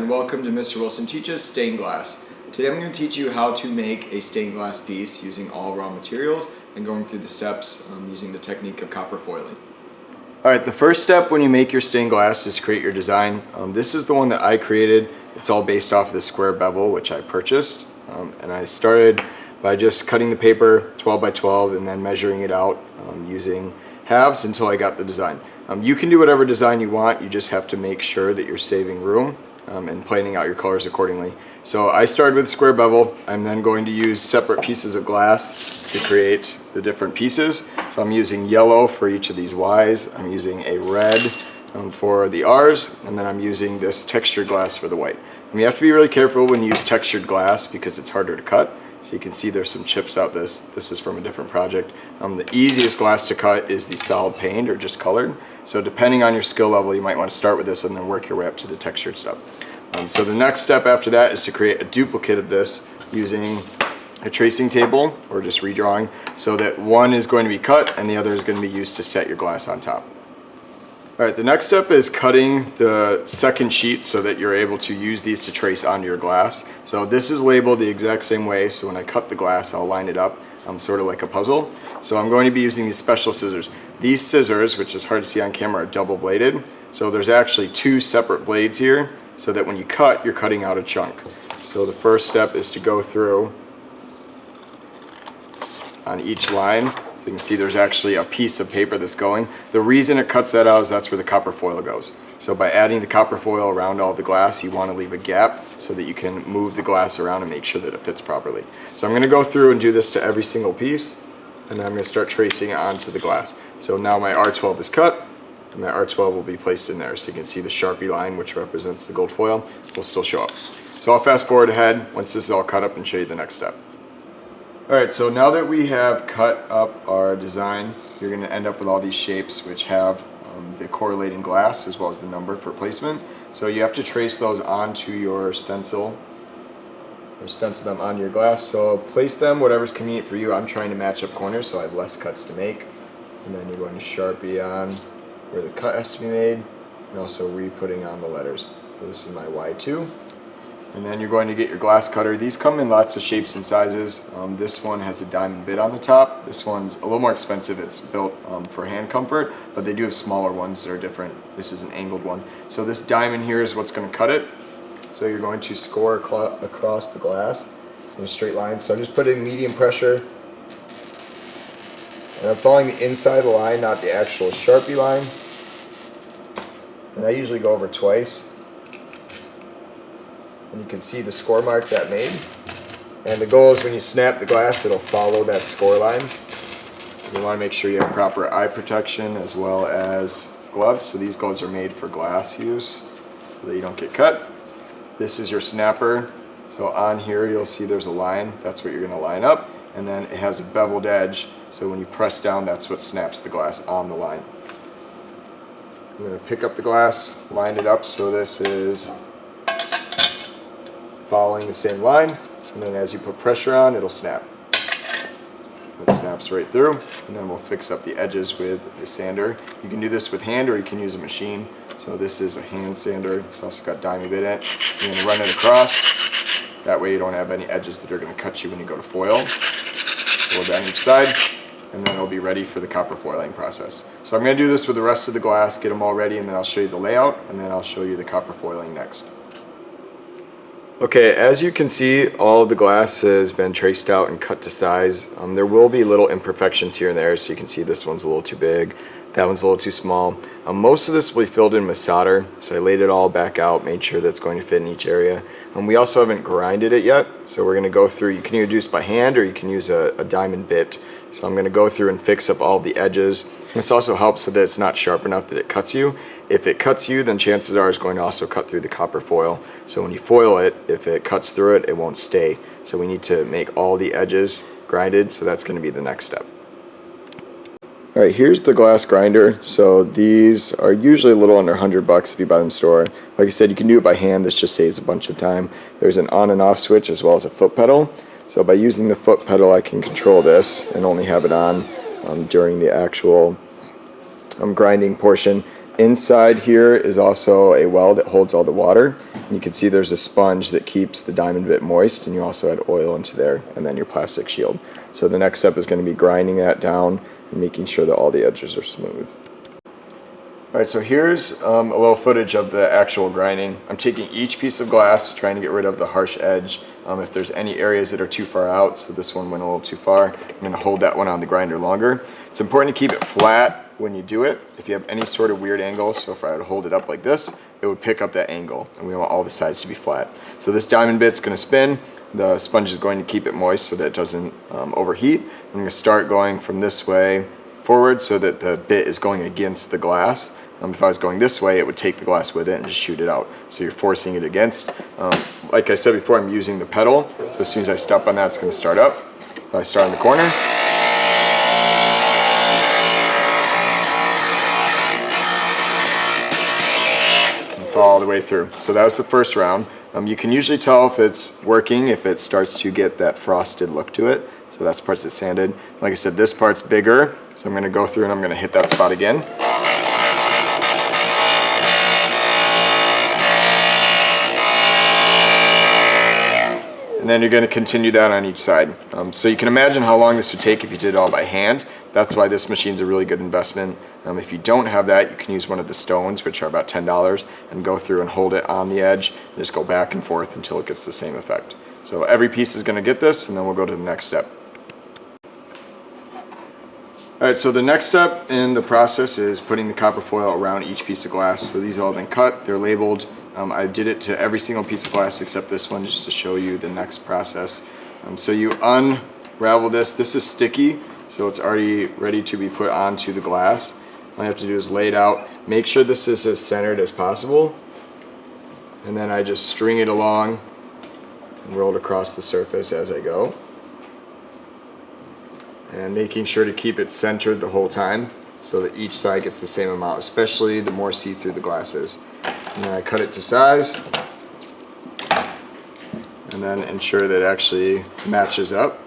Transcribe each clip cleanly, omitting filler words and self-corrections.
and welcome to Mr. Wilson Teaches Stained Glass. Today I'm going to teach you how to make a stained glass piece using all raw materials and going through the steps using the technique of copper foiling. Alright, the first step when you make your stained glass is create your design. This is the one that I created. It's all based off the square bevel which I purchased. And I started by just cutting the paper 12 by 12 and then measuring it out using halves until I got the design. You can do whatever design you want, you just have to make sure that you're saving room and planning out your colors accordingly. So I started with square bevel. I'm then going to use separate pieces of glass to create the different pieces. So I'm using yellow for each of these Ys, I'm using a red for the Rs, and then I'm using this textured glass for the white. You have to be really careful when you use textured glass because it's harder to cut. So you can see there's some chips out this. This is from a different project. The easiest glass to cut is the solid paint or just colored. So depending on your skill level, you might want to start with this and then work your way up to the textured stuff. So the next step after that is to create a duplicate of this using a tracing table or just redrawing so that one is going to be cut and the other is going to be used to set your glass on top. Alright, the next step is cutting the second sheet so that you're able to use these to trace onto your glass. So this is labeled the exact same way, so when I cut the glass I'll line it up sort of like a puzzle. So I'm going to be using these special scissors. These scissors, which is hard to see on camera, are double bladed. So there's actually two separate blades here so that when you cut, you're cutting out a chunk. So the first step is to go through on each line. You can see there's actually a piece of paper that's going. The reason it cuts that out is that's where the copper foil goes. So by adding the copper foil around all the glass, you want to leave a gap so that you can move the glass around and make sure that it fits properly. So I'm going to go through and do this to every single piece, and then I'm going to start tracing it onto the glass. So now my R12 is cut, and my R12 will be placed in there. So you can see the Sharpie line, which represents the gold foil, will still show up. So I'll fast forward ahead once this is all cut up and show you the next step. Alright, so now that we have cut up our design, you're going to end up with all these shapes which have the correlating glass as well as the number for placement. So you have to trace those onto your stencil, or stencil them on your glass. So place them whatever's convenient for you. I'm trying to match up corners so I have less cuts to make. And then you're going to Sharpie on where the cut has to be made, and also re-putting on the letters. So this is my Y2. And then you're going to get your glass cutter. These come in lots of shapes and sizes. This one has a diamond bit on the top. This one's a little more expensive. It's built for hand comfort, but they do have smaller ones that are different. This is an angled one. So this diamond here is what's going to cut it. So you're going to score across the glass in a straight line. So I'm just putting medium pressure. And I'm following the inside of the line, not the actual Sharpie line. And I usually go over twice. And you can see the score mark that made. And the goal is when you snap the glass, it'll follow that score line. You want to make sure you have proper eye protection as well as gloves. So these gloves are made for glass use so that you don't get cut. This is your snapper. So on here you'll see there's a line. That's what you're going to line up. And then it has a beveled edge. So when you press down, that's what snaps the glass on the line. I'm going to pick up the glass, line it up so this is following the same line, and then as you put pressure on, it'll snap. It snaps right through, and then we'll fix up the edges with the sander. You can do this with hand or you can use a machine. So this is a hand sander. It's also got diamond bit in it. You're going to run it across. That way you don't have any edges that are going to cut you when you go to foil. Foil down each side, and then it'll be ready for the copper foiling process. So I'm going to do this with the rest of the glass, get them all ready, and then I'll show you the layout, and then I'll show you the copper foiling next. Okay, as you can see, all of the glass has been traced out and cut to size. There will be little imperfections here and there, so you can see this one's a little too big, that one's a little too small. Most of this will be filled in with solder, so I laid it all back out, made sure that's going to fit in each area. We also haven't grinded it yet, so we're going to go through, you can either do this by hand or you can use a diamond bit. So I'm going to go through and fix up all the edges. This also helps so that it's not sharp enough that it cuts you. If it cuts you, then chances are it's going to also cut through the copper foil. So when you foil it, if it cuts through it, it won't stay. So we need to make all the edges grinded, so that's going to be the next step. Alright, here's the glass grinder. So these are usually a little under $100 if you buy them in the store. Like I said, you can do it by hand. This just saves a bunch of time. There's an on and off switch as well as a foot pedal. So by using the foot pedal, I can control this and only have it on during the actual grinding portion. Inside here is also a well that holds all the water. And you can see there's a sponge that keeps the diamond bit moist, and you also add oil into there, and then your plastic shield. So the next step is going to be grinding that down and making sure that all the edges are smooth. Alright, so here's a little footage of the actual grinding. I'm taking each piece of glass, trying to get rid of the harsh edge. If there's any areas that are too far out, so this one went a little too far, I'm going to hold that one on the grinder longer. It's important to keep it flat when you do it. If you have any sort of weird angle, so if I would hold it up like this, it would pick up that angle, and we want all the sides to be flat. So this diamond bit's going to spin. The sponge is going to keep it moist so that it doesn't overheat. I'm going to start going from this way forward so that the bit is going against the glass. If I was going this way, it would take the glass with it and just shoot it out. So you're forcing it against. Like I said before, I'm using the pedal. So as soon as I step on that, it's going to start up. If I start in the corner, and fall all the way through. So that was the first round. You can usually tell if it's working if it starts to get that frosted look to it. So that's parts that's sanded. Like I said, this part's bigger. So I'm going to go through and I'm going to hit that spot again. And then you're going to continue that on each side. So you can imagine how long this would take if you did it all by hand. That's why this machine's a really good investment. If you don't have that, you can use one of the stones, which are about $10, and go through and hold it on the edge and just go back and forth until it gets the same effect. So every piece is going to get this, and then we'll go to the next step. Alright, so the next step in the process is putting the copper foil around each piece of glass. So these have all been cut, they're labeled. I did it to every single piece of glass except this one just to show you the next process. So you unravel this. This is sticky, so it's already ready to be put onto the glass. All you have to do is lay it out. Make sure this is as centered as possible. And then I just string it along and roll it across the surface as I go. And making sure to keep it centered the whole time so that each side gets the same amount, especially the more see-through the glass is. And then I cut it to size and then ensure that it actually matches up.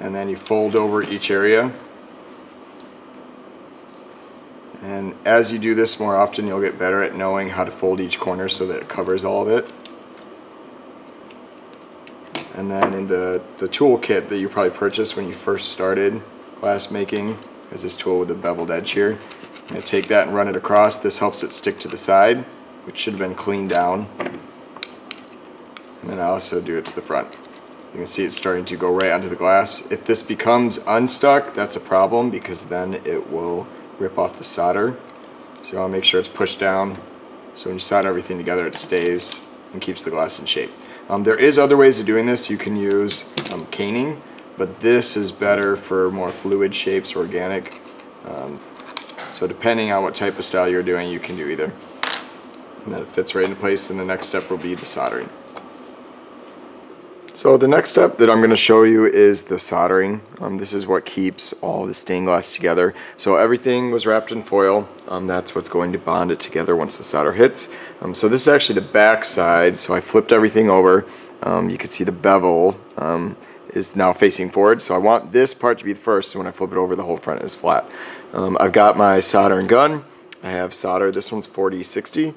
And then you fold over each area. And as you do this more often, you'll get better at knowing how to fold each corner so that it covers all of it. And then in the tool kit that you probably purchased when you first started glass making is this tool with the beveled edge here. I'm going to take that and run it across. This helps it stick to the side, which should have been cleaned down. And then I also do it to the front. You can see it's starting to go right onto the glass. If this becomes unstuck, that's a problem because then it will rip off the solder. So you want to make sure it's pushed down so when you solder everything together it stays and keeps the glass in shape. There is other ways of doing this. You can use caning, but this is better for more fluid shapes, organic. So depending on what type of style you're doing, you can do either. And then it fits right into place, and the next step will be the soldering. So the next step that I'm going to show you is the soldering. This is what keeps all the stained glass together. So everything was wrapped in foil. That's what's going to bond it together once the solder hits. So this is actually the back side. So I flipped everything over. You can see the bevel is now facing forward. So I want this part to be the first. So when I flip it over, the whole front is flat. I've got my soldering gun. I have solder. This one's 4060.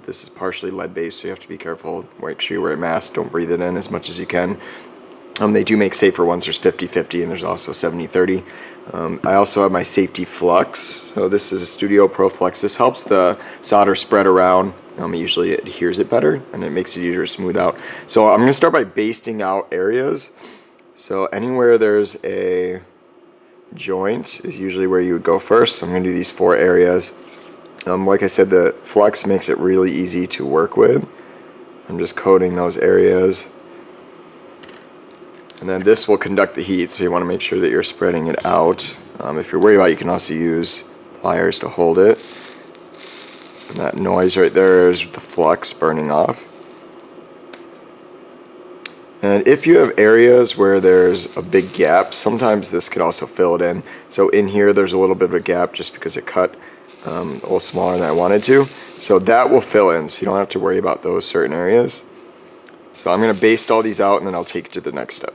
This is partially lead-based, so you have to be careful. Make sure you wear a mask. Don't breathe it in as much as you can. They do make safer ones. There's 50-50 and there's also 70-30. I also have my safety flux. So this is a Studio Pro Flux. This helps the solder spread around. It usually adheres it better and it makes it easier to smooth out. So I'm going to start by basting out areas. So anywhere there's a joint is usually where you would go first. So I'm going to do these 4 areas. Like I said, the flux makes it really easy to work with. I'm just coating those areas. And then this will conduct the heat, so you want to make sure that you're spreading it out. If you're worried about it, you can also use pliers to hold it. And that noise right there is the flux burning off. And if you have areas where there's a big gap, sometimes this could also fill it in. So in here there's a little bit of a gap just because it cut a little smaller than I wanted to. So that will fill in, so you don't have to worry about those certain areas. So I'm going to baste all these out and then I'll take you to the next step.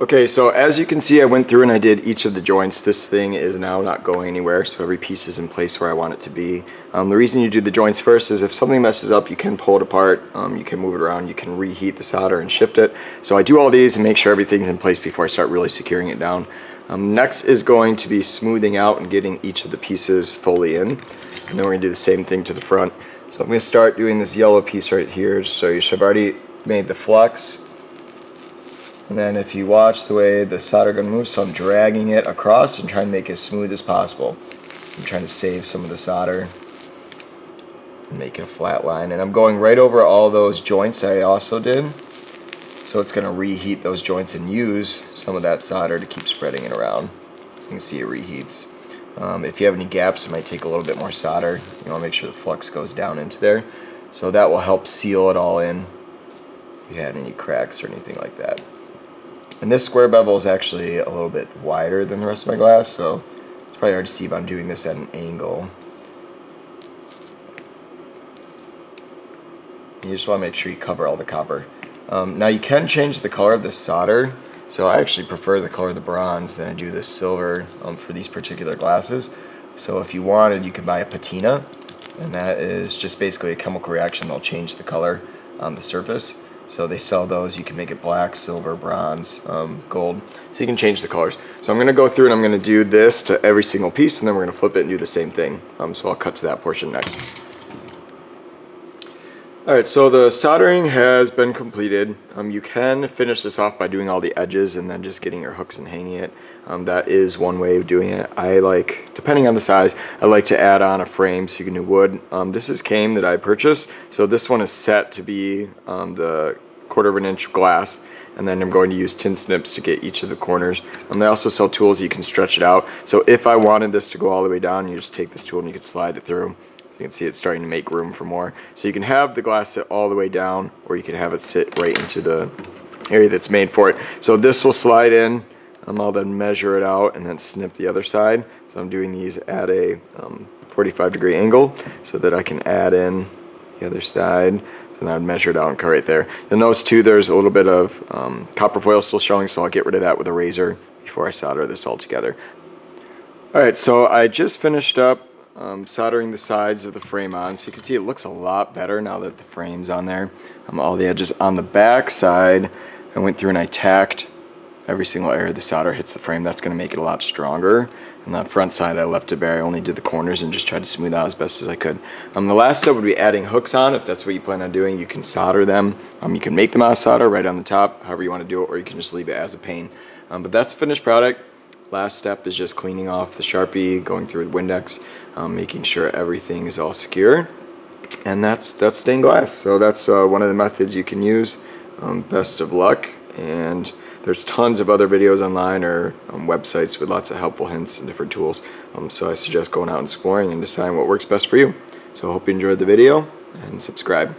Okay, so as you can see, I went through and I did each of the joints. This thing is now not going anywhere, so every piece is in place where I want it to be. The reason you do the joints first is if something messes up, you can pull it apart, you can move it around, you can reheat the solder and shift it. So I do all these and make sure everything's in place before I start really securing it down. Next is going to be smoothing out and getting each of the pieces fully in. And then we're going to do the same thing to the front. So I'm going to start doing this yellow piece right here. So you should have already made the flux. And then if you watch the way the solder gun moves, so I'm dragging it across and trying to make it as smooth as possible. I'm trying to save some of the solder and make it a flat line. And I'm going right over all those joints I also did. So it's going to reheat those joints and use some of that solder to keep spreading it around. You can see it reheats. If you have any gaps, it might take a little bit more solder. You want to make sure the flux goes down into there. So that will help seal it all in if you had any cracks or anything like that. And this square bevel is actually a little bit wider than the rest of my glass, so it's probably hard to see if I'm doing this at an angle. You just want to make sure you cover all the copper. Now you can change the color of the solder, so I actually prefer the color of the bronze than I do the silver for these particular glasses. So if you wanted, you could buy a patina, and that is just basically a chemical reaction that'll change the color on the surface. So they sell those. You can make it black, silver, bronze, gold. So you can change the colors. So I'm going to go through and I'm going to do this to every single piece, and then we're going to flip it and do the same thing. So I'll cut to that portion next. Alright, so the soldering has been completed. You can finish this off by doing all the edges and then just getting your hooks and hanging it. That is one way of doing it. I like, depending on the size, I like to add on a frame so you can do wood. This is cane that I purchased, so this one is set to be the 1/4 of an inch glass, and then I'm going to use tin snips to get each of the corners. They also sell tools you can stretch it out. So if I wanted this to go all the way down, you just take this tool and you can slide it through. You can see it's starting to make room for more. So you can have the glass sit all the way down, or you can have it sit right into the area that's made for it. So this will slide in. I'll then measure it out and then snip the other side. So I'm doing these at a 45-degree angle so that I can add in the other side. So now I'd measure it out and cut right there. You'll notice too there's a little bit of copper foil still showing, so I'll get rid of that with a razor before I solder this all together. Alright, so I just finished up soldering the sides of the frame on, so you can see it looks a lot better now that the frame's on there. All the edges on the back side, I went through and I tacked every single area the solder hits the frame. That's going to make it a lot stronger. And the front side I left it bare. I only did the corners and just tried to smooth out as best as I could. The last step would be adding hooks on. If that's what you plan on doing, you can solder them. You can make them out of solder right on the top, however you want to do it, or you can just leave it as a pane. But that's the finished product. Last step is just cleaning off the Sharpie, going through the Windex, making sure everything is all secure. And that's stained glass. So that's one of the methods you can use. Best of luck. And there's tons of other videos online or websites with lots of helpful hints and different tools. So I suggest going out and exploring and deciding what works best for you. So I hope you enjoyed the video, and subscribe.